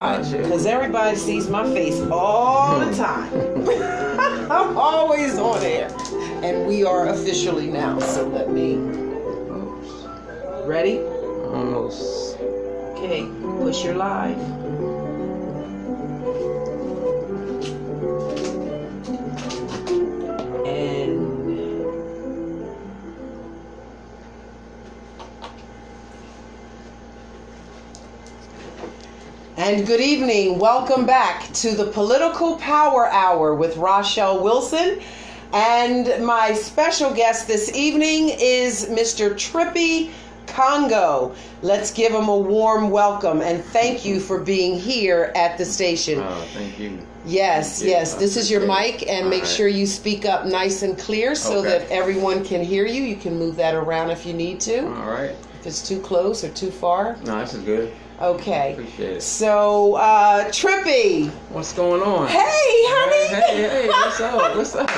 Because everybody sees my face all the time. I'm always on air. And we are officially now, so let me... Ready? Almost. Okay, push your live. And good evening. Welcome back to the Political Power Hour with Rachelle Wilson. And my special guest this evening is Mr. Trippi Congo. Let's give him a warm welcome and thank you for being here at the station. Oh, thank you. Yes, yes. This is your mic, and make sure you speak up nice and clear so that everyone can hear you. You can move that around if you need to. All right. If it's too close or too far. No, this is good. Okay. Appreciate it. So, Trippi. What's going on? Hey, honey. Hey, what's up? What's up?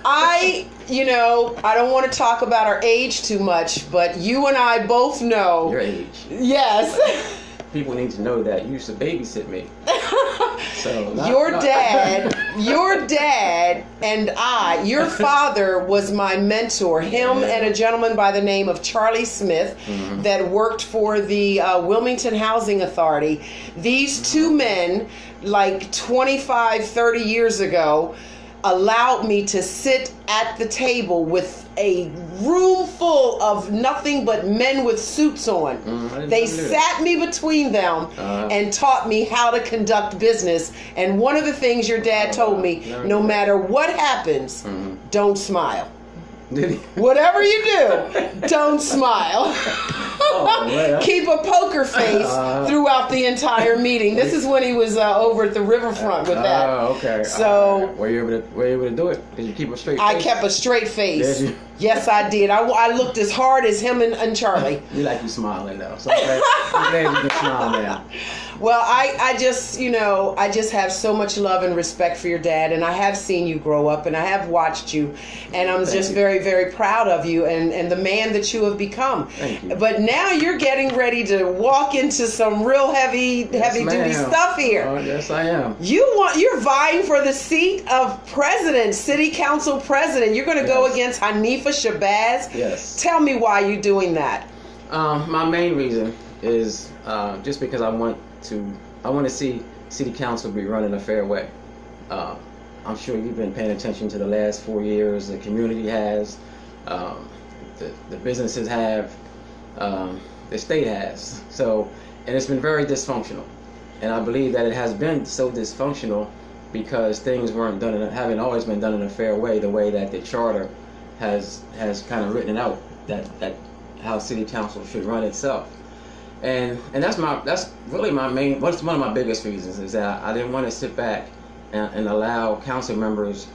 I don't want to talk about our age too much, but you and I both know. Your age. Yes. People need to know that you used to babysit me. So your dad and your father was my mentor. Him and a gentleman by the name of Charlie Smith that worked for the Wilmington Housing Authority. These two men, like 25, 30 years ago, allowed me to sit at the table with a room full of nothing but men with suits on. They sat me between them and taught me how to conduct business. And one of the things your dad told me, no matter what happens, don't smile. Whatever you do, don't smile. Keep a poker face throughout the entire meeting. This is when he was over at the riverfront with that. Oh, okay. So were you able to do it? Did you keep a straight face? I kept a straight face. Did you? Yes, I did. I looked as hard as him and Charlie. You like you smiling though. So I'm glad you can smile now. Well, I just have so much love and respect for your dad, and I have seen you grow up, and I have watched you, and I'm just very, very proud of you and the man that you have become. Thank you. But now you're getting ready to walk into some real heavy duty stuff here. Oh, yes, I am. You're vying for the seat of president, city council president. You're going to go against Hanifa Shabazz. Yes. Tell me why you're doing that. My main reason is just because I want to see city council be run in a fair way. I'm sure you've been paying attention to the last 4 years. The community has, the businesses have, the state has. So, and it's been very dysfunctional. And I believe that it has been so dysfunctional because things haven't always been done in a fair way, the way that the charter has kind of written it out, that how city council should run itself. And that's really my main, one of my biggest reasons is that I didn't want to sit back and allow council members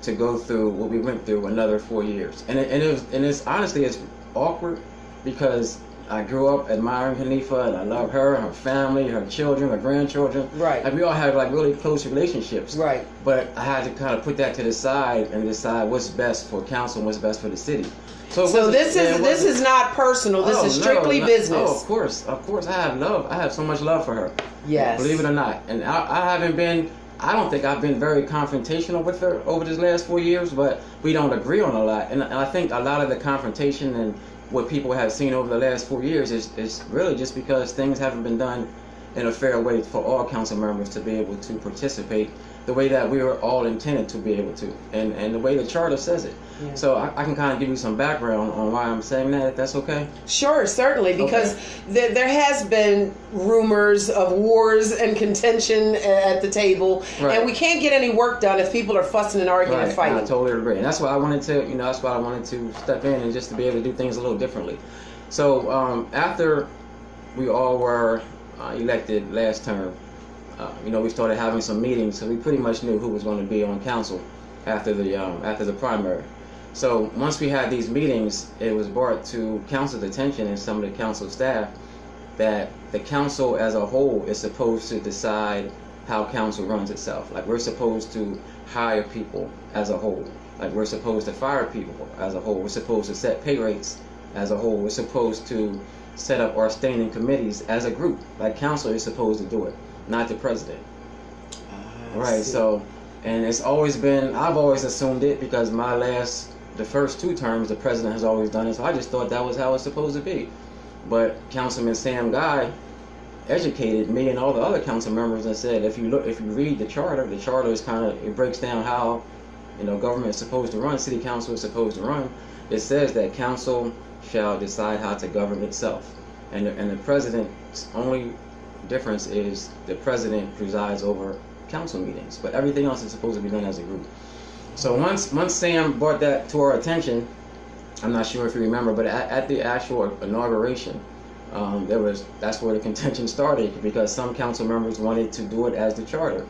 to go through what we went through another 4 years. And it's honestly, it's awkward because I grew up admiring Hanifa and I love her family, her children, her grandchildren. Right. Like we all have like really close relationships. Right. But I had to kind of put that to the side and decide what's best for council and what's best for the city. So this is not personal. This is strictly business. Oh, of course. I have so much love for her. Yes. Believe it or not. And I don't think I've been very confrontational with her over these last 4 years, but we don't agree on a lot. And I think a lot of the confrontation and what people have seen over the last 4 years is really just because things haven't been done in a fair way for all council members to be able to participate the way that we were all intended to be able to, and the way the charter says it. Yeah. So I can kind of give you some background on why I'm saying that, if that's okay? Sure, certainly, because there has been rumors of wars and contention at the table, and we can't get any work done if people are fussing and arguing and fighting. I totally agree, and that's why I wanted to, step in and just to be able to do things a little differently. So after we all were elected last term, we started having some meetings, so we pretty much knew who was going to be on council after the primary. So once we had these meetings, it was brought to council's attention and some of the council staff that the council as a whole is supposed to decide how council runs itself. Like we're supposed to hire people as a whole. Like we're supposed to fire people as a whole. We're supposed to set pay rates as a whole. We're supposed to set up our standing committees as a group, like council is supposed to do it. not the president. Right. So, and it's always been, I've always assumed it because the first 2 terms, the president has always done it. So I just thought that was how it's supposed to be. But Councilman Sam Guy educated me and all the other council members and said, if you read the charter is kind of, it breaks down how, government is supposed to run, city council is supposed to run. It says that council shall decide how to govern itself. And the president's only difference is the president presides over council meetings, but everything else is supposed to be done as a group. So once Sam brought that to our attention, I'm not sure if you remember, but at the actual inauguration, that's where the contention started, because some council members wanted to do it as the charter.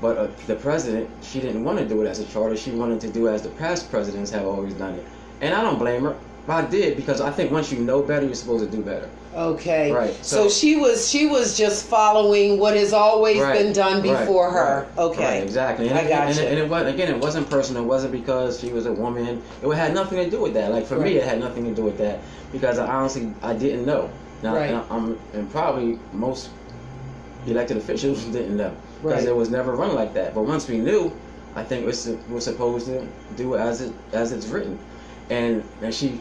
But the president, she didn't want to do it as a charter. She wanted to do it as the past presidents have always done it. And I don't blame her. I did, because I think once you know better, you're supposed to do better. Okay. Right. So she was just following what has always been done before her. Right. Okay. Right, exactly. And, I got you. And it wasn't personal. It wasn't because she was a woman. It had nothing to do with that. Like for me, it had nothing to do with that, because I didn't know. Now, and probably most elected officials didn't know, because it was never run like that. But once we knew, I think we're supposed to do as it's written. And she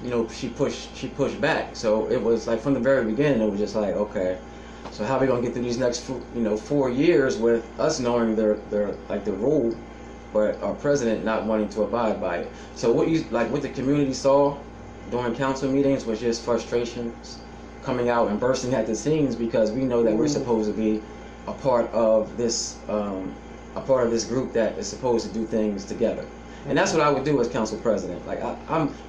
pushed back. So it was like from the very beginning, it was just like, okay, so how are we gonna get through these next 4 years with us knowing the rule, but our president not wanting to abide by it? So what the community saw during council meetings was just frustrations coming out and bursting at the seams, because we know that we're supposed to be a part of this group that is supposed to do things together. And that's what I would do as council president. Like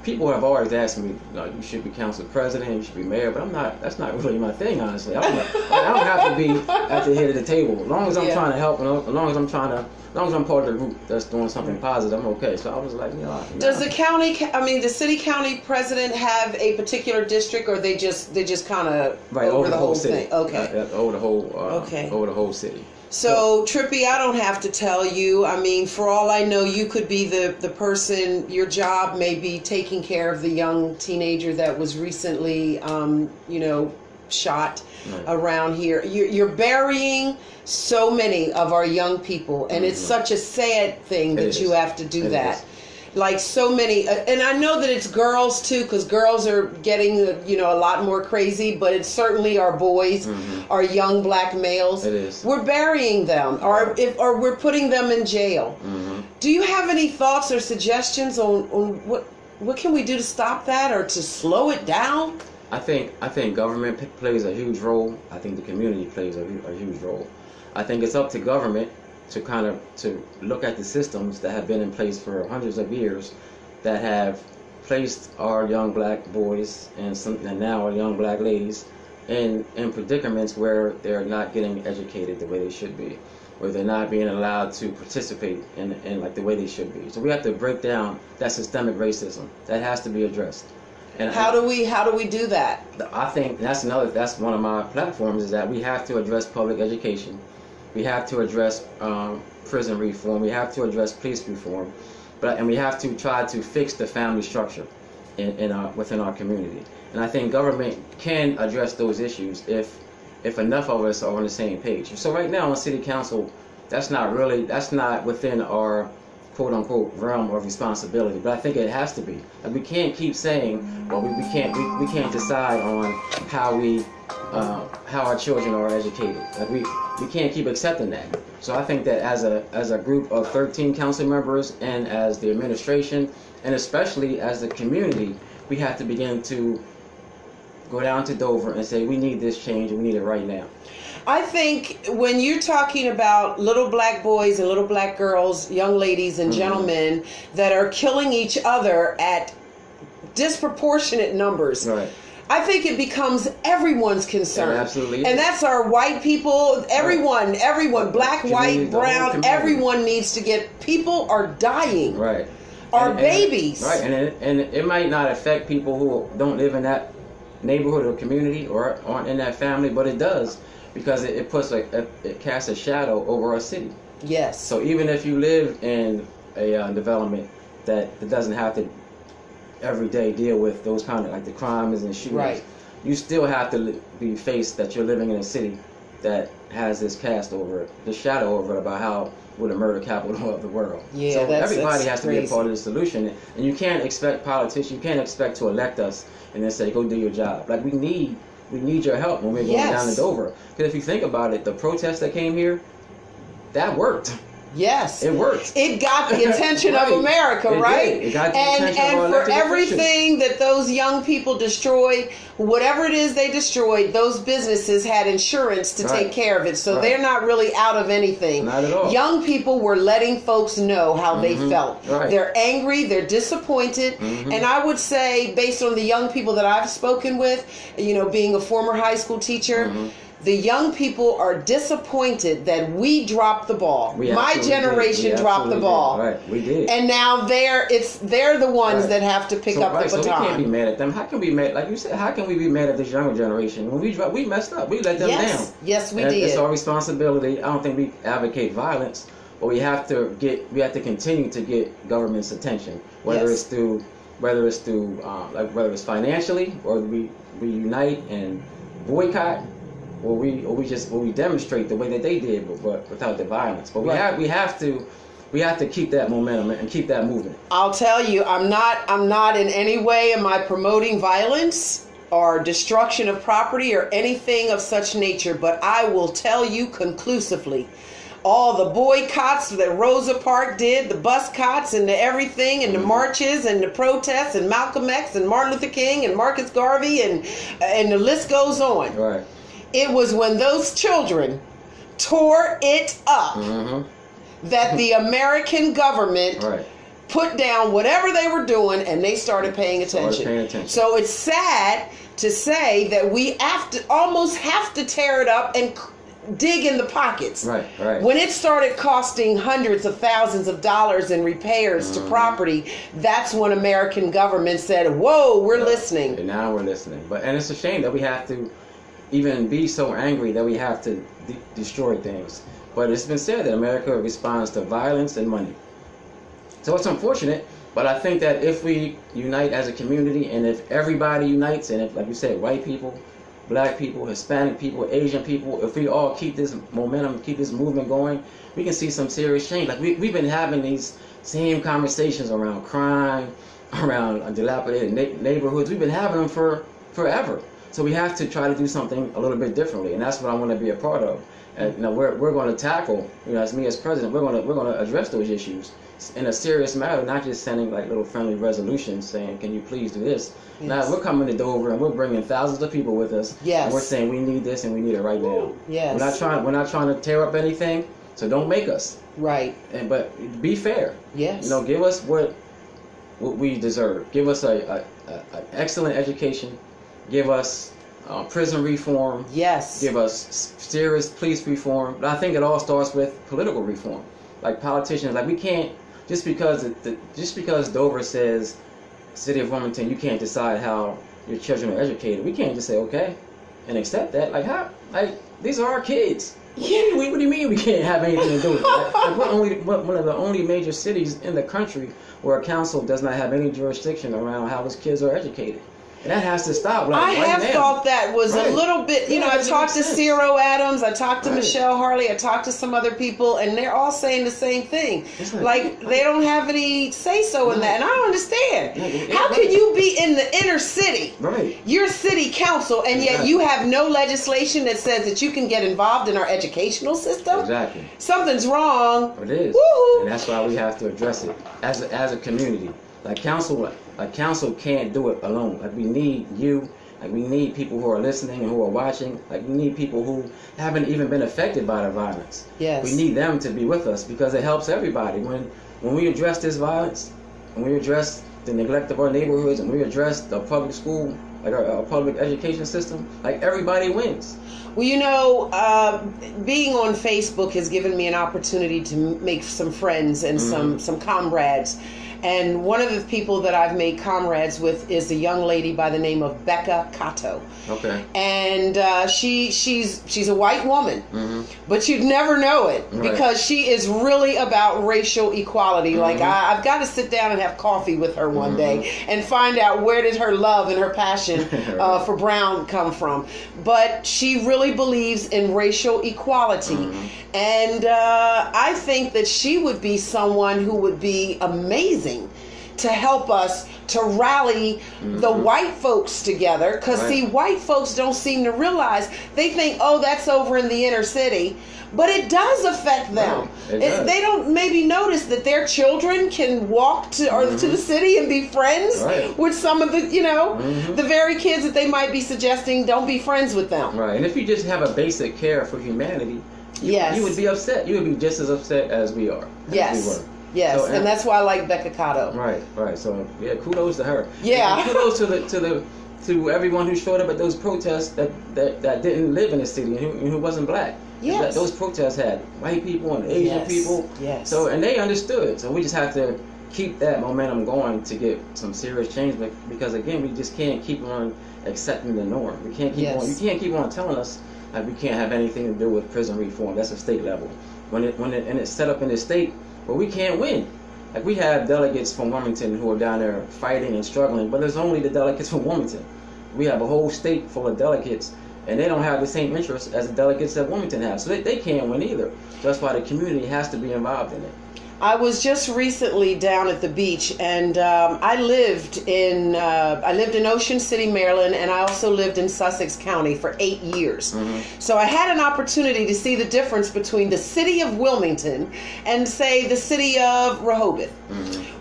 people have always asked me, you should be council president, you should be mayor, but I'm not. That's not really my thing, honestly. I don't have to be at the head of the table. As long as I'm trying to help, and as long as I'm part of the group that's doing something positive, I'm okay. So I was like, Does the city county president have a particular district, or they just kind of over the whole city thing? Okay. Over the whole city. So, Trippi, I don't have to tell you. I mean, for all I know, you could be the person, your job may be taking care of the young teenager that was recently, shot around here. You're burying so many of our young people, and it's such a sad thing that you have to do that. Like so many, and I know that it's girls too, because girls are getting a lot more crazy, but it's certainly our boys, our young black males. It is. We're burying them, or we're putting them in jail. Do you have any thoughts or suggestions on what can we do to stop that or to slow it down? I think government plays a huge role. I think the community plays a huge role. I think it's up to government to look at the systems that have been in place for hundreds of years, that have placed our young black boys and now our young black ladies in predicaments where they're not getting educated the way they should be, where they're not being allowed to participate in like the way they should be. So we have to break down that systemic racism. That has to be addressed. And how do we do that? I think that's one of my platforms, is that we have to address public education. We have to address prison reform. We have to address police reform, and we have to try to fix the family structure within our community. And I think government can address those issues if enough of us are on the same page. So right now on city council, that's not within our quote unquote realm of responsibility. But I think it has to be. Like, we can't keep saying, well, we can't decide on how our children are educated. Like we can't keep accepting that. So I think that as a group of 13 council members, and as the administration, and especially as the community, we have to begin to go down to Dover and say, we need this change, and we need it right now. I think when you're talking about little black boys and little black girls, young ladies and gentlemen that are killing each other at disproportionate numbers, I think it becomes everyone's concern. It absolutely is. And that's our white people, everyone, black, white, brown, everyone needs to get, people are dying. Right. Our babies. Right, and it might not affect people who don't live in that neighborhood or community or aren't in that family, but it does, because it casts a shadow over our city. Yes. So even if you live in a development that doesn't have to every day deal with those kind of like the crimes and shootings, you still have to be faced that you're living in a city that has this cast over it, this shadow over it about how we're the murder capital of the world. Yeah, so everybody that's has to crazy. be a part of the solution, and you can't expect politicians, you can't expect to elect us and then say, go do your job. Like, we need your help when we're going down to Dover. Because if you think about it, the protests that came here, that worked. Yes. It worked. It got the attention Right. of America, It right? did. It got the attention of our and for elected everything that those young people destroyed, whatever it is they destroyed, those businesses had insurance to Right. take care of it. So Right. they're not really out of anything. Not at all. Young people were letting folks know how they felt. Right. They're angry, they're disappointed, and I would say, based on the young people that I've spoken with, being a former high school teacher, the young people are disappointed that we dropped the ball. My generation dropped the ball. Right, we did. And now they're the ones that have to pick up the baton. So we can't be mad at them. How can we be mad? Like you said, how can we be mad at this younger generation? When we messed up, we let them down. Yes, we and did. It's our responsibility. I don't think we advocate violence, but we have to continue to get government's attention, whether it's financially, or we unite and boycott. Or we demonstrate the way that they did, but without the violence. But we have to keep that momentum and keep that movement. I'll tell you, I'm not in any way am I promoting violence or destruction of property or anything of such nature, but I will tell you conclusively, all the boycotts that Rosa Parks did, the buscots and the everything, and the marches and the protests, and Malcolm X and Martin Luther King and Marcus Garvey, and the list goes on. Right. It was when those children tore it up that the American government put down whatever they were doing, and they started paying attention. So it's sad to say that we almost have to tear it up and dig in the pockets. Right. When it started costing hundreds of thousands of dollars in repairs to property, that's when American government said, whoa, we're listening. And now we're listening. And it's a shame that we have to even be so angry that we have to destroy things. But it's been said that America responds to violence and money. So it's unfortunate, but I think that if we unite as a community, and if everybody unites, and if, like you said, white people, black people, Hispanic people, Asian people, if we all keep this momentum, keep this movement going, we can see some serious change. Like we've been having these same conversations around crime, around dilapidated neighborhoods. We've been having them for forever. So we have to try to do something a little bit differently, and that's what I want to be a part of. And we're going to tackle, as me as president, we're going to address those issues in a serious matter, not just sending like little friendly resolutions saying, "Can you please do this?" Yes. Now we're coming to Dover and we're bringing thousands of people with us. Yes. And we're saying we need this and we need it right now. Yes. We're not trying to tear up anything, so don't make us. Right. But be fair. Yes. Give us what we deserve. Give us an excellent education. Give us prison reform. Yes. Give us serious police reform. But I think it all starts with political reform. Like politicians, like we can't just because Dover says, City of Wilmington, you can't decide how your children are educated. We can't just say okay and accept that. Like how? Like these are our kids. Yeah. What do you mean we can't have anything to do with it? Like we're one of the only major cities in the country where a council does not have any jurisdiction around how its kids are educated. And that has to stop. Like, I have thought that was a little bit, I talked to Ciro Adams, I talked to Michelle Harley, I talked to some other people, and they're all saying the same thing. Like, they don't have any say-so in that. And I don't understand. How can you be in the inner city, your city council, and yet you have no legislation that says that you can get involved in our educational system? Exactly. Something's wrong. It is. Woo-hoo. And that's why we have to address it as a community. Like council can't do it alone. Like we need you. Like we need people who are listening and who are watching. Like we need people who haven't even been affected by the violence. Yes. We need them to be with us because it helps everybody. When we address this violence, when we address the neglect of our neighborhoods, and we address the public school, like our public education system, like everybody wins. Well, being on Facebook has given me an opportunity to make some friends and some comrades. And one of the people that I've made comrades with is a young lady by the name of Becca Cato. Okay. And she's a white woman, but you'd never know it because she is really about racial equality. Like I've got to sit down and have coffee with her one day and find out where did her love and her passion for brown come from. But she really believes in racial equality. And I think that she would be someone who would be amazing to help us to rally the white folks together. Because see, white folks don't seem to realize, they think, oh, that's over in the inner city. But it does affect them. They don't maybe notice that their children can walk to to the city and be friends with some of the, the very kids that they might be suggesting don't be friends with them. Right. And if you just have a basic care for humanity, you would be upset. You would be just as upset as we are. Yes. Yes, so, and that's why I like Becca Cato. Right. So yeah, kudos to her. Yeah. And kudos to everyone who showed up at those protests that didn't live in the city and who wasn't black. Yes. Those protests had white people and Asian people. Yes. So and they understood. So we just have to keep that momentum going to get some serious change. Because again, we just can't keep on accepting the norm. We can't keep on. You can't keep on telling us that we can't have anything to do with prison reform. That's a state level. When it's set up in the state. But we can't win. Like we have delegates from Wilmington who are down there fighting and struggling, but there's only the delegates from Wilmington. We have a whole state full of delegates, and they don't have the same interests as the delegates that Wilmington have. So they can't win either. So that's why the community has to be involved in it. I was just recently down at the beach, and I lived in Ocean City, Maryland, and I also lived in Sussex County for 8 years. So I had an opportunity to see the difference between the city of Wilmington and, say, the city of Rehoboth.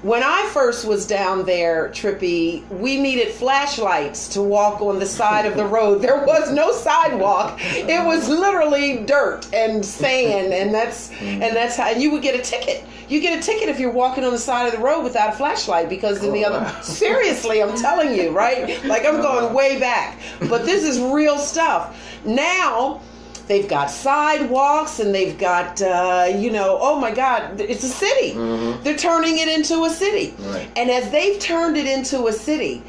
When I first was down there, Trippi, we needed flashlights to walk on the side of the road. There was no sidewalk. It was literally dirt and sand, and that's how. And you would get a ticket. You get a ticket if you're walking on the side of the road without a flashlight, because in the other, seriously, I'm telling you, right? Like I'm going way back, but this is real stuff. Now they've got sidewalks and they've got, oh my God, it's a city. They're turning it into a city. And as they've turned it into a city,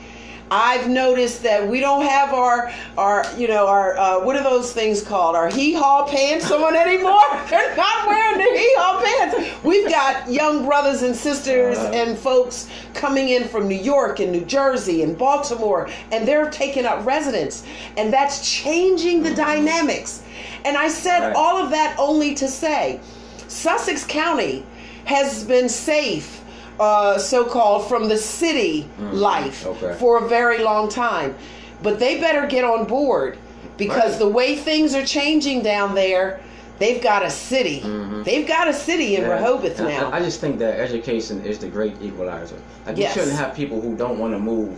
I've noticed that we don't have our what are those things called? Our hee-haw pants on anymore. They're not wearing the hee-haw pants. We've got young brothers and sisters and folks coming in from New York and New Jersey and Baltimore, and they're taking up residence. And that's changing the dynamics. And I said all of that only to say, Sussex County has been safe, so-called, from the city life for a very long time. But they better get on board, because the way things are changing down there, they've got a city. They've got a city in Rehoboth now. I just think that education is the great equalizer. Like you shouldn't have people who don't want to move,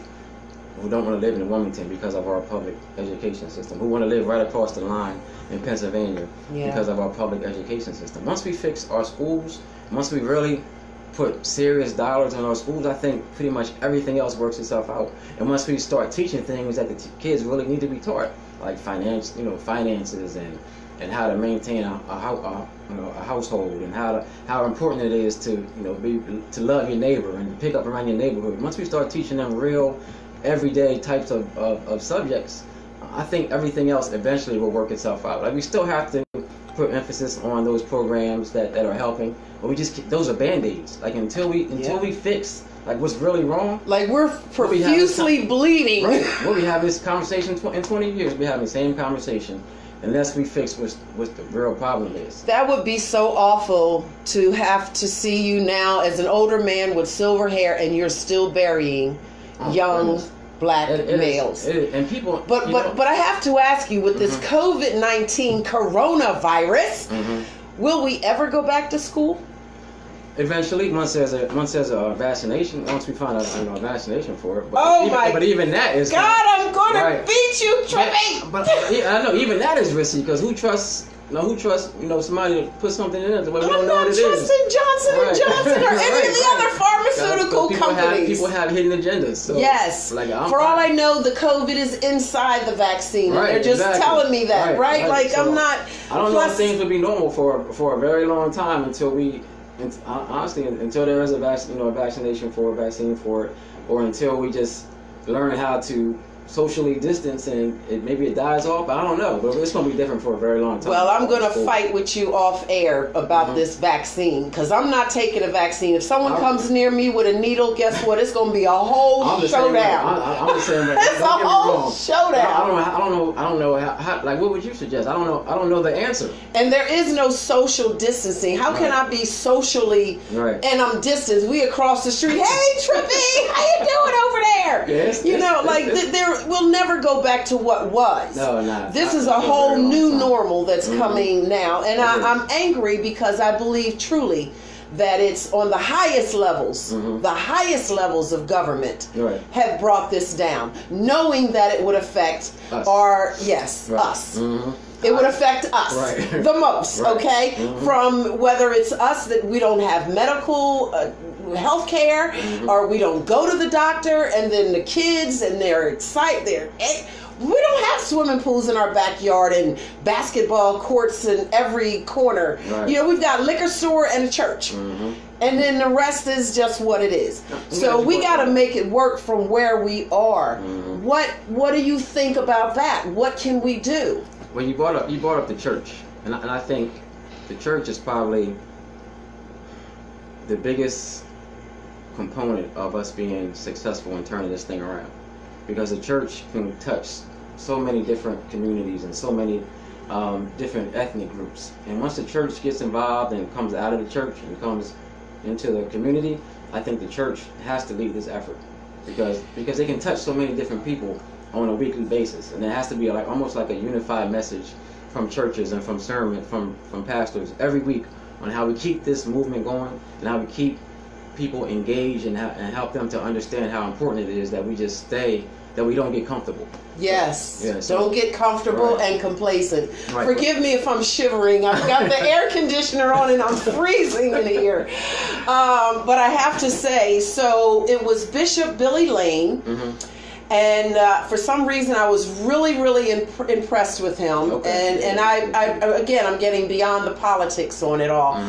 who don't want to live in Wilmington because of our public education system, who want to live right across the line in Pennsylvania because of our public education system. Once we fix our schools, once we really put serious dollars in our schools, I think pretty much everything else works itself out. And once we start teaching things that the kids really need to be taught, like finances and how to maintain a household, and how important it is to to love your neighbor and pick up around your neighborhood. Once we start teaching them real, everyday types of subjects, I think everything else eventually will work itself out. Like we still have to put emphasis on those programs that are helping, but those are band-aids. Like until we fix like what's really wrong. Like we're profusely bleeding. We'll be having this conversation in 20 years. We'll be having the same conversation unless we fix what the real problem is. That would be so awful to have to see you now as an older man with silver hair, and you're still burying young black males. And people. But I have to ask you, with this COVID-19 coronavirus, will we ever go back to school? Eventually, once there's a vaccination, once we find a vaccination for it. But even that is God, I'm gonna beat you, Trippi. But I know even that is risky, because who trusts somebody to put something in it the way we don't know what it is. I'm not trusting Johnson & Johnson or any of the other pharmaceutical companies. People have hidden agendas. So, yes. For all I know, the COVID is inside the vaccine. And they're just telling me that, right? Like, so, I'm not. I don't know if things would be normal for a very long time until we honestly, until there is a vaccination for a vaccine for it, or until we just learn how to socially distance and maybe it dies off. I don't know, but it's going to be different for a very long time. Well, I'm going to fight with you off air about this vaccine because I'm not taking a vaccine. If someone comes near me with a needle, guess what? It's going to be a whole showdown. I'm just saying that. It's a whole showdown. I don't know how. Like, what would you suggest? I don't know the answer. And there is no social distancing. How can I be socially and I'm distanced? We across the street. Hey, Trippi, how you doing over there? Yes, we'll never go back to what was. No, not. This is a whole new normal that's coming now. And I'm angry because I believe truly that it's on the highest levels, the highest levels of government have brought this down, knowing that it would affect us. us. It would affect us the most, okay? From whether it's us that we don't have medical health care or we don't go to the doctor, and then the kids and they're excited. We don't have swimming pools in our backyard and basketball courts in every corner. We've got a liquor store and a church. And then the rest is just what it is. So we got to make it work from where we are. What do you think about that? What can we do? Well, you brought up the church, and I think the church is probably the biggest component of us being successful in turning this thing around, because the church can touch so many different communities and so many different ethnic groups. And once the church gets involved and comes out of the church and comes into the community, I think the church has to lead this effort, because they can touch so many different people on a weekly basis, and it has to be like almost like a unified message from churches and from sermons from pastors every week on how we keep this movement going and how we keep people engaged and help them to understand how important it is that we just stay, that we don't get comfortable. Yes. So, don't get comfortable and complacent. Forgive me if I'm shivering. I've got the air conditioner on and I'm freezing in here. But I have to say, so it was Bishop Billy Lane. And for some reason, I was really, really impressed with him. And I'm getting beyond the politics on it all.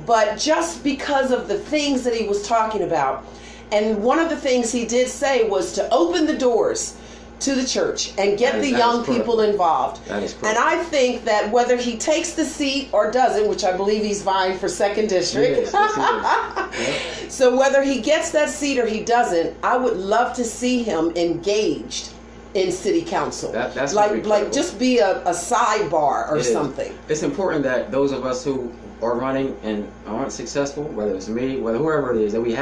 But just because of the things that he was talking about, and one of the things he did say was to open the doors to the church and get the young people involved. That is correct. And I think that whether he takes the seat or doesn't, which I believe he's vying for 2nd District. Yes, so whether he gets that seat or he doesn't, I would love to see him engaged in city council. That's like just be a sidebar or something. It's important that those of us who are running and aren't successful, whether it's me, whether whoever it is, that we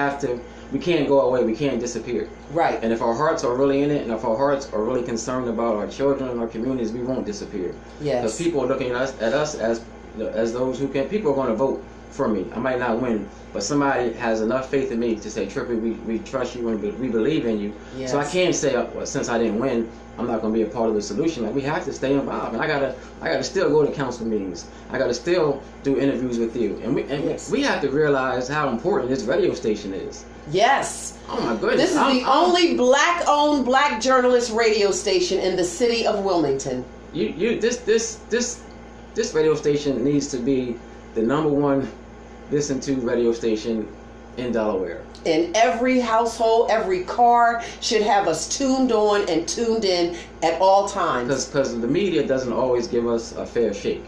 can't go away, we can't disappear. Right. And if our hearts are really in it, and if our hearts are really concerned about our children and our communities, we won't disappear. Yes. Because people are looking at us as those who can. People are going to vote for me. I might not win, but somebody has enough faith in me to say, Trippi, we trust you and we believe in you. Yes. So I can't say, well, since I didn't win, I'm not going to be a part of the solution. Like, we have to stay involved, and I gotta still go to council meetings. I gotta still do interviews with you, and we have to realize how important this radio station is. Yes. Oh my goodness. This is the only black-owned, black journalist radio station in the city of Wilmington. This radio station needs to be the #1 listened to radio station in Delaware. In every household, every car should have us tuned on and tuned in at all times. Because the media doesn't always give us a fair shake.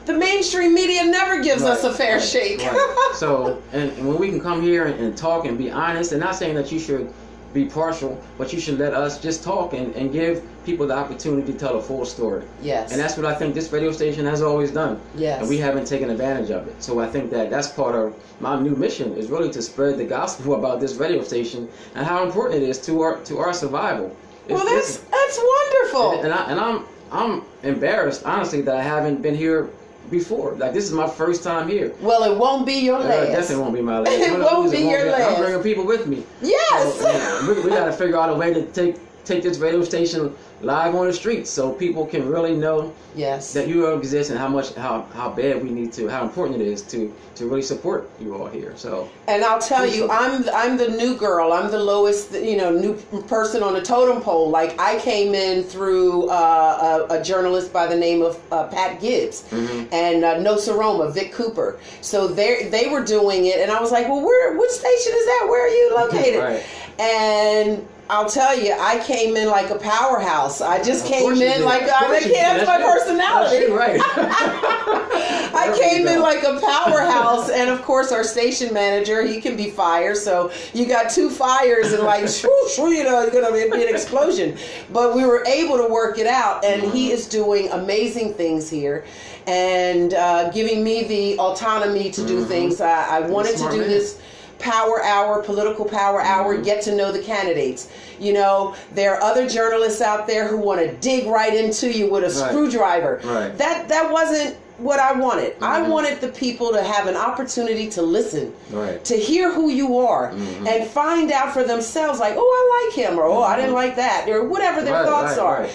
The mainstream media never gives us a fair shake. So, and when we can come here and talk and be honest, and not saying that you should be partial, but you should let us just talk and give people the opportunity to tell a full story. Yes. And that's what I think this radio station has always done. Yes. And we haven't taken advantage of it. So I think that that's part of my new mission, is really to spread the gospel about this radio station and how important it is to our survival. Well, that's wonderful. And I'm embarrassed, honestly, that I haven't been here before. Like, this is my first time here. Well, it won't be your last. It definitely won't be my last. It won't be your last. I'm bringing people with me. Yes. So, we got to figure out a way to take take this radio station live on the streets so people can really know Yes. that you all exist and how bad we need to, how important it is to really support you all here. So. And I'll tell you, I'm the new girl. I'm the lowest, new person on the totem pole. Like, I came in through a journalist by the name of Pat Gibbs and Nosa Roma, Vic Cooper. So they were doing it, and I was like, well, which station is that? Where are you located? Right. And I'll tell you, I came in like a powerhouse. I just came in like that's my personality. Right. I came in like a powerhouse, and of course our station manager, he can be fire. So you got two fires, and like, you're gonna be an explosion. But we were able to work it out, and he is doing amazing things here, and giving me the autonomy to do things. I wanted to do this power hour, political power hour, get to know the candidates. There are other journalists out there who want to dig right into you with a screwdriver. Right. That wasn't what I wanted. I wanted the people to have an opportunity to listen, to hear who you are, and find out for themselves, like, oh, I like him, or oh, I didn't like that, or whatever their thoughts are.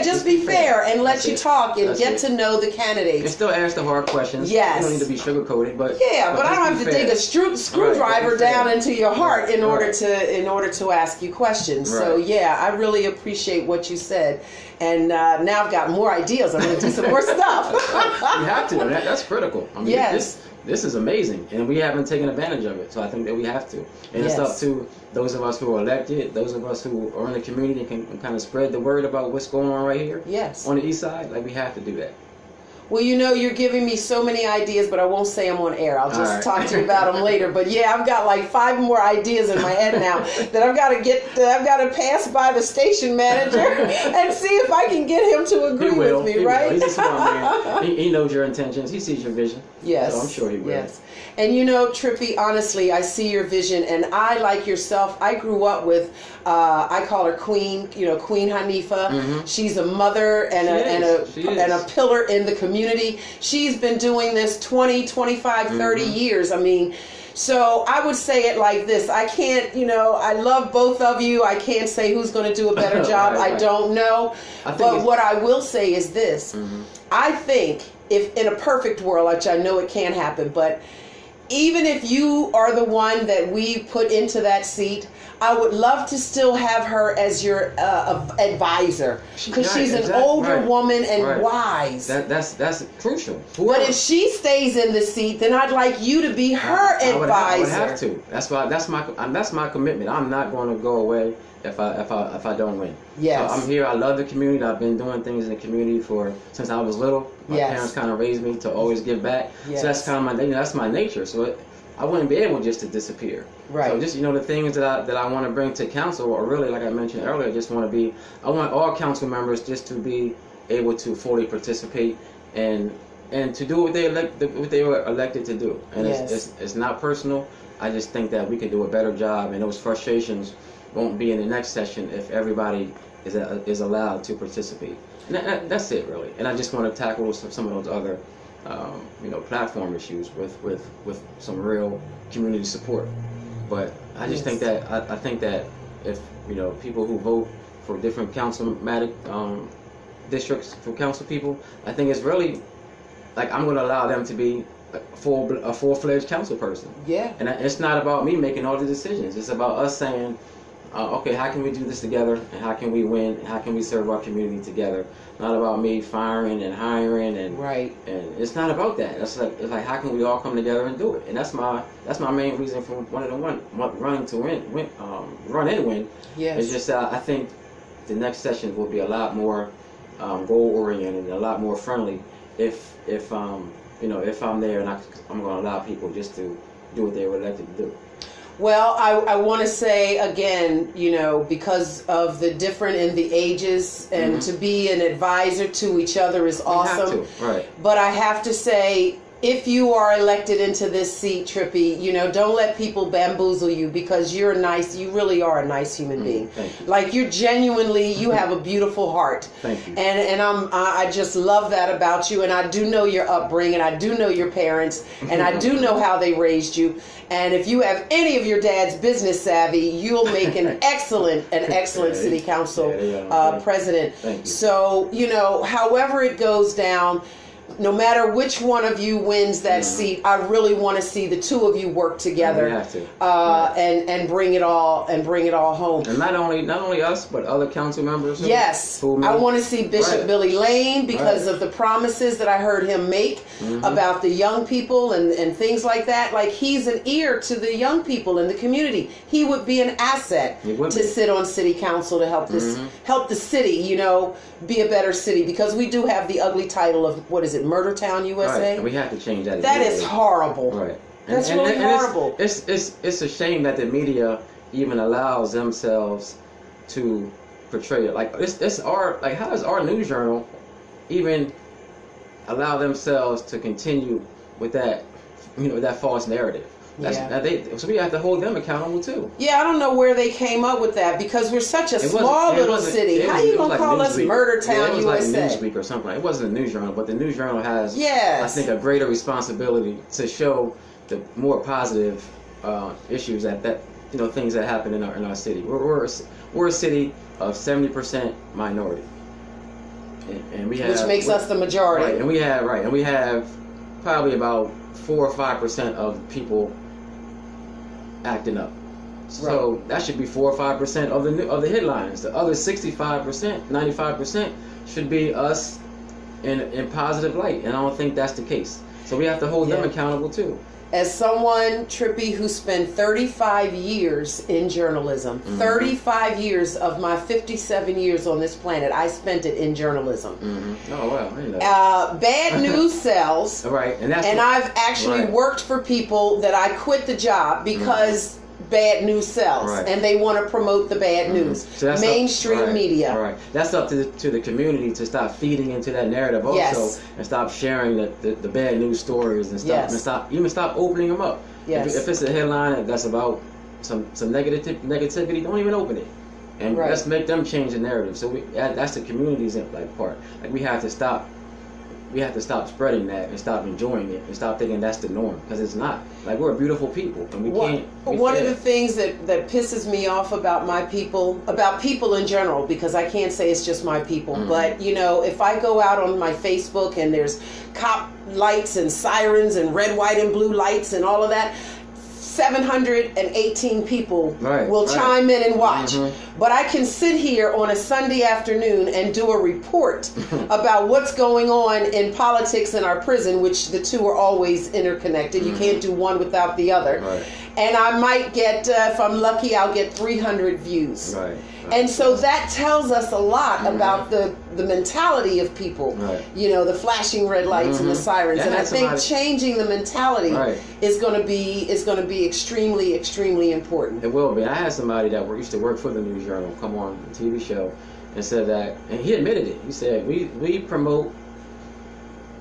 Just be fair and let you talk and get to know the candidates. And still ask the hard questions. Yes. You don't need to be sugar-coated, but but I don't have to dig a screwdriver down into your heart in order to ask you questions. So I really appreciate what you said. And now I've got more ideas. I'm going to do some more stuff. You have to. That's critical. I mean, this is amazing, and we haven't taken advantage of it. So I think that we have to. And it's up to those of us who are elected, those of us who are in the community and can kind of spread the word about what's going on right here. Yes. On the east side, like, we have to do that. Well, you're giving me so many ideas, but I won't say them on air. I'll just talk to you about them later. But I've got like 5 more ideas in my head now that I've got to pass by the station manager and see if I can get him to agree with me, right? He's a smart man. He knows your intentions. He sees your vision. Yes. So I'm sure he will. Yes. And Trippi, honestly, I see your vision, and I, like yourself, I grew up with, I call her Queen, Queen Hanifa. She's a mother and a pillar in the community. She's been doing this 20, 25, 30 years. I mean, so I would say it like this. I can't, I love both of you. I can't say who's going to do a better job. I don't know. But what I will say is this. I think if in a perfect world, which I know it can't happen, but even if you are the one that we put into that seat, I would love to still have her as your advisor, because she's an older woman and wise. That's crucial. But if she stays in the seat, then I'd like you to be her advisor. I would have to. That's my commitment. I'm not going to go away if I don't win. Yes. So I'm here. I love the community. I've been doing things in the community since I was little. My parents kind of raised me to always give back. Yes. So that's kind of that's my nature. So I wouldn't be able just to disappear. Right. So just the things that I want to bring to council are really, like I mentioned earlier, I want all council members just to be able to fully participate and to do what they were elected to do. And it's not personal. I just think that we could do a better job, and those frustrations won't be in the next session if everybody is allowed to participate. And that's it, really. And I just want to tackle some of those other platform issues with some real community support. But I just think that I think that if people who vote for different councilmatic districts for council people, I think it's really like I'm going to allow them to be a full-fledged council person. Yeah. And it's not about me making all the decisions. It's about us saying, okay, how can we do this together, and how can we win, and how can we serve our community together? Not about me firing and hiring and and it's not about that. It's like how can we all come together and do it? And that's my main reason for running to run and win. Yes. It's just I think the next session will be a lot more goal oriented and a lot more friendly if I'm there, and I'm going to allow people just to do what they were elected to do. Well, I want to say again, because of the different in the ages, and to be an advisor to each other is awesome. Right. But I have to say, if you are elected into this seat, Trippi, you know, don't let people bamboozle you, because you really are a nice human being. Thank you. Like, you're genuinely, you have a beautiful heart. Thank you. And I just love that about you. And I do know your upbringing. I do know your parents, and I do know how they raised you. And if you have any of your dad's business savvy, you'll make an excellent city council president. Thank you. So, you know, however it goes down, no matter which one of you wins that seat, I really want to see the two of you work together, and bring it all home. And not only us, but other council members. Yes, I want to see Bishop Billy Lane, because of the promises that I heard him make about the young people and things like that. Like, he's an ear to the young people in the community. He would be an asset to sit on city council to help help the city, you know, be a better city, because we do have the ugly title of, what is it, Murder Town, USA? Right. We have to change that. That is horrible. Right. That's really horrible. It's a shame that the media even allows themselves to portray it. Like, it's our, like, how does our news journal even allow themselves to continue with that, you know, that false narrative? So we have to hold them accountable too. Yeah, I don't know where they came up with that, because we're such a small little city. How you gonna call us Murder Town, USA? It was like Newsweek or something. It wasn't a news journal, but the news journal has, I think, a greater responsibility to show the more positive issues that you know, things that happen in our city. We're a city of 70% minority, and we have, which makes us the majority. Right, and we have probably about 4 or 5% of people acting up. So that should be 4 or 5% of the headlines. The other 65%, 95% should be us in positive light, and I don't think that's the case. So we have to hold them accountable too. As someone, Trippi, who spent 35 years in journalism, 35 years of my 57 years on this planet, I spent it in journalism. Oh, wow. I didn't know. Bad news sells. Right. And I've actually worked for people that I quit the job because bad news sells, and they want to promote the bad news. So mainstream media. Right. That's up to the community to stop feeding into that narrative also, and stop sharing the bad news stories and stuff, and stop opening them up. If it's a headline that's about some negativity, don't even open it. And let's make them change the narrative. So that's the community's part. Like, we have to stop spreading that and stop enjoying it and stop thinking that's the norm, because it's not. Like, we're a beautiful people, and we can't. One of the things that pisses me off about about people in general, because I can't say it's just my people, but, you know, if I go out on my Facebook and there's cop lights and sirens and red, white, and blue lights and all of that, 718 people will chime in and watch. But I can sit here on a Sunday afternoon and do a report about what's going on in politics in our prison, which the two are always interconnected. You can't do one without the other. And I might get, if I'm lucky, I'll get 300 views. And so that tells us a lot about the mentality of people. You know, the flashing red lights and the sirens. And I think changing the mentality is going to be extremely, extremely important. It will be. I had somebody that used to work for the News Journal come on the TV show and said that, and he admitted it. He said, we promote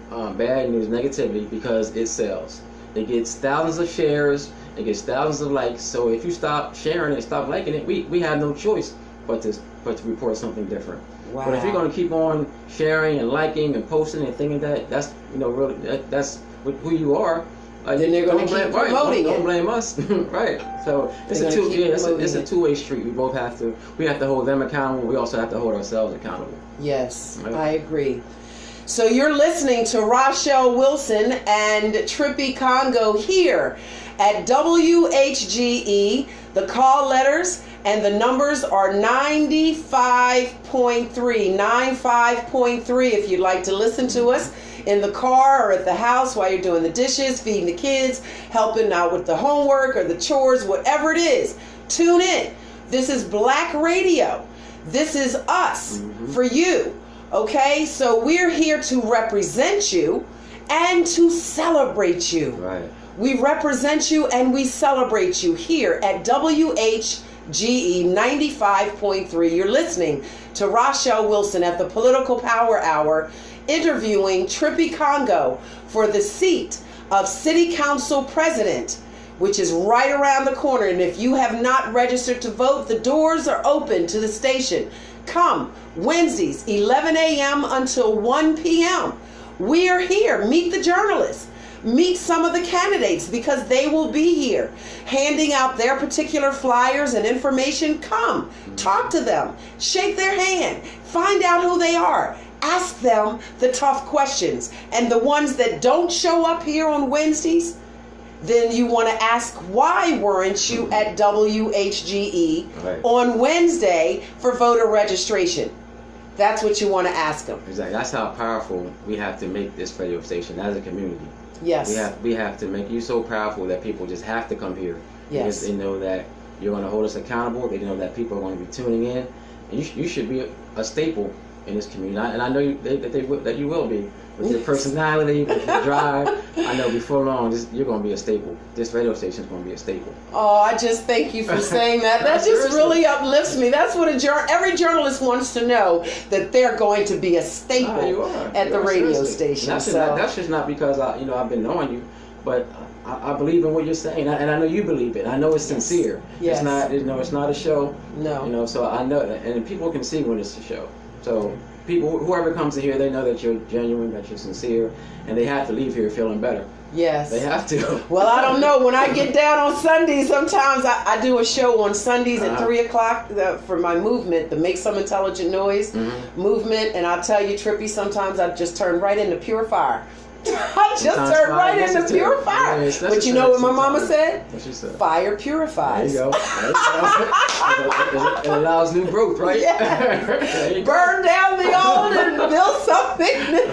bad news, negativity, because it sells. It gets thousands of shares. It gets thousands of likes. So if you stop sharing it, stop liking it, we have no choice but to report something different. But if you're going to keep on sharing and liking and posting and thinking that that's, you know, really that's who you are, then they're going to keep promoting it. Don't blame us, right? So it's a two-way street. We have to hold them accountable. We also have to hold ourselves accountable. Yes, I agree. So you're listening to Rachelle Wilson and Trippi Congo here at WHGE. The call letters and the numbers are 95.3, 95.3 if you'd like to listen to us in the car or at the house while you're doing the dishes, feeding the kids, helping out with the homework or the chores, whatever it is. Tune in. This is Black Radio. This is us for you. Okay? So we're here to represent you and to celebrate you. Right. We represent you and we celebrate you here at WHGE 95.3. You're listening to Rachelle Wilson at the Political Power Hour, interviewing Trippi Congo for the seat of City Council President, which is right around the corner. And if you have not registered to vote, the doors are open to the station. Come Wednesdays, 11 a.m. until 1 p.m. We are here. Meet the journalists. Meet some of the candidates, because they will be here handing out their particular flyers and information. Come, talk to them, shake their hand, find out who they are. Ask them the tough questions. And the ones that don't show up here on Wednesdays, then you want to ask, why weren't you at WHGE on Wednesday for voter registration? That's what you want to ask them. Exactly. That's how powerful we have to make this radio station as a community. Yes. We have to make you so powerful that people just have to come here. Yes. Because they know that you're going to hold us accountable. They know that people are going to be tuning in. And you should be a staple in this community. And I know that you will be. With your personality, with your drive, I know before long you're going to be a staple. This radio station is going to be a staple. Oh, I just thank you for saying that. That just really uplifts me. That's what every journalist wants to know, that they're going to be a staple at the radio station. That's just not because I've been knowing you, but I believe in what you're saying, and I know you believe it. I know it's sincere. Yes. It's not a show. No. So I know that, and people can see when it's a show. So people, whoever comes in here, they know that you're genuine, that you're sincere, and they have to leave here feeling better. Yes. They have to. Well, I don't know. When I get down on Sundays, sometimes I do a show on Sundays at 3 o'clock for my movement, the Make Some Intelligent Noise movement. And I'll tell you, Trippi, sometimes I just turn right into pure fire. I just turned right into pure fire. But you know what my mama said? What she said? Fire purifies. There you go. It allows new growth, right? Yeah. Burn down the old and build something new.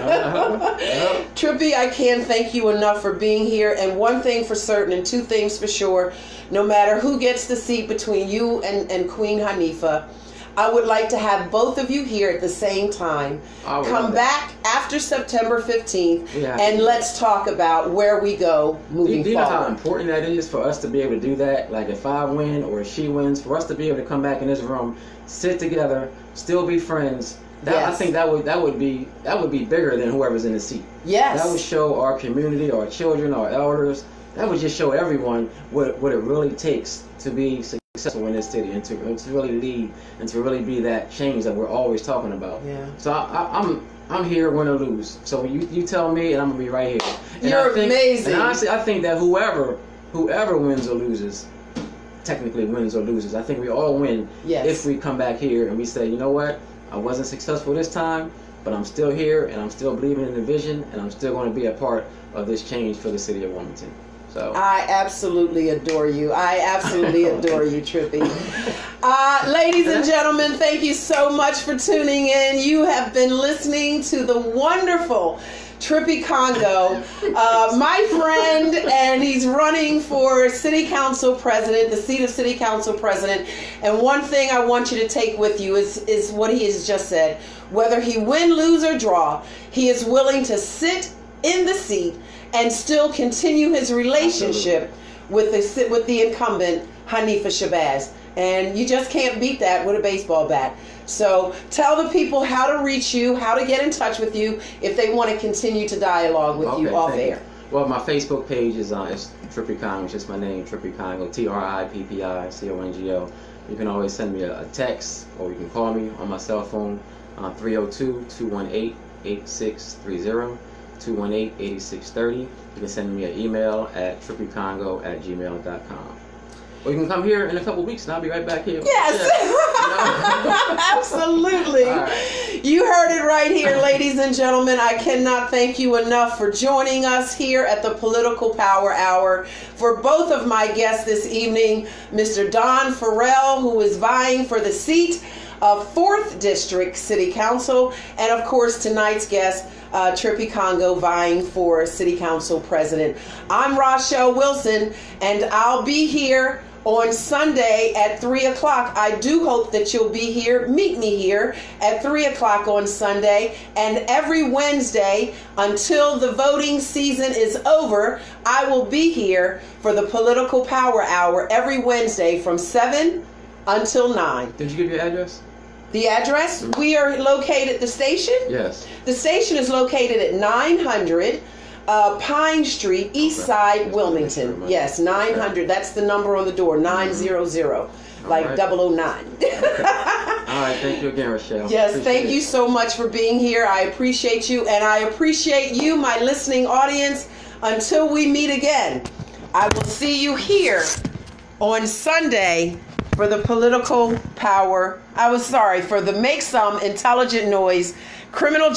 Trippi, I can't thank you enough for being here. And one thing for certain, and two things for sure, no matter who gets the seat between you and Queen Hanifa, I would like to have both of you here at the same time. Come back after September 15th, and let's talk about where we go moving forward. You know how important that is for us to be able to do that? Like if I win or if she wins, for us to be able to come back in this room, sit together, still be friends. I think that would be bigger than whoever's in the seat. Yes. That would show our community, our children, our elders. That would just show everyone what it really takes to be successful in this city, and to really lead, and to really be that change that we're always talking about. Yeah. So I'm here, win or lose. So you tell me, and I'm gonna be right here. And You're amazing. And honestly, I think that whoever wins or loses, technically wins or loses, I think we all win if we come back here and we say, you know what, I wasn't successful this time, but I'm still here, and I'm still believing in the vision, and I'm still going to be a part of this change for the city of Wilmington. So. I absolutely adore you. I absolutely adore you, Trippi. Ladies and gentlemen, thank you so much for tuning in. You have been listening to the wonderful Trippi Congo, my friend, and he's running for City Council President, the seat of City Council President. And one thing I want you to take with you is what he has just said. Whether he win, lose, or draw, he is willing to sit in the seat and still continue his relationship with the incumbent Hanifa Shabazz. And you just can't beat that with a baseball bat. So tell the people how to reach you, how to get in touch with you if they want to continue to dialogue with you off air. Well, my Facebook page is Trippi Congo, which is my name, Trippi Congo, TRIPPI CONGO. You can always send me a text, or you can call me on my cell phone, 302-218-8630. 218-8630. You can send me an email at trippicongo@gmail.com. Or you can come here in a couple weeks and I'll be right back here. Yes. Absolutely. Right. You heard it right here, ladies and gentlemen. I cannot thank you enough for joining us here at the Political Power Hour. For both of my guests this evening, Mr. Don Farrell, who is vying for the seat of 4th District City Council, and of course tonight's guest, Trippi Congo, vying for City Council President. I'm Rachelle Wilson, and I'll be here on Sunday at 3 o'clock. I do hope that you'll be here. Meet me here at 3 o'clock on Sunday, and every Wednesday until the voting season is over, I will be here for the Political Power Hour every Wednesday from 7 until 9. Did you give your address? The address? We are located at the station? Yes. The station is located at 900 Pine Street, East Side, Wilmington. Yes, 900. That's the number on the door, 900. Like right. 009. Okay. All right, thank you again, Rachelle. Yes, Appreciate thank it. you so much for being here. I appreciate you, and I appreciate you, my listening audience. Until we meet again, I will see you here on Sunday for the for the Make Some Intelligent Noise criminal